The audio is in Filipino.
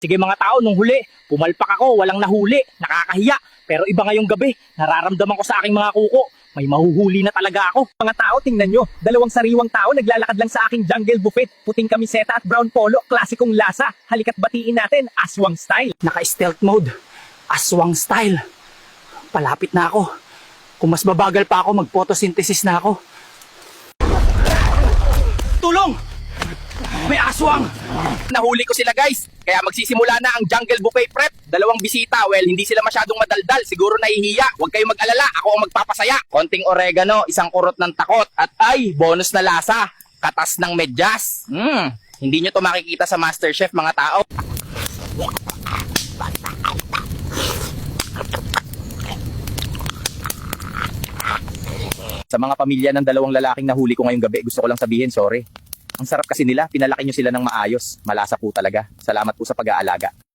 Sige mga tao, nung huli, pumalpak ako, walang nahuli, nakakahiya. Pero iba ngayong gabi, nararamdaman ko sa aking mga kuko, may mahuhuli na talaga ako. Mga tao, tingnan nyo, dalawang sariwang tao naglalakad lang sa aking jungle buffet. Puting kamiseta at brown polo, klasikong lasa. Halika't batiin natin, aswang style. Naka-stealth mode, aswang style. Palapit na ako. Kung mas babagal pa ako, mag-photosynthesis na ako. Tulong! May aswang! Nahuli ko sila guys, kaya magsisimula na ang jungle buffet prep. Dalawang bisita, well hindi sila masyadong madaldal, siguro nahihiya. Huwag kayong mag-alala, ako ang magpapasaya. Konting oregano, isang kurot ng takot, at ay, bonus na lasa, katas ng medyas. Hindi nyo to makikita sa MasterChef mga tao. Sa mga pamilya ng dalawang lalaking nahuli ko ngayong gabi, gusto ko lang sabihin sorry. Ang sarap kasi nila, pinalaki nyo sila ng maayos. Malasa po talaga. Salamat po sa pag-aalaga.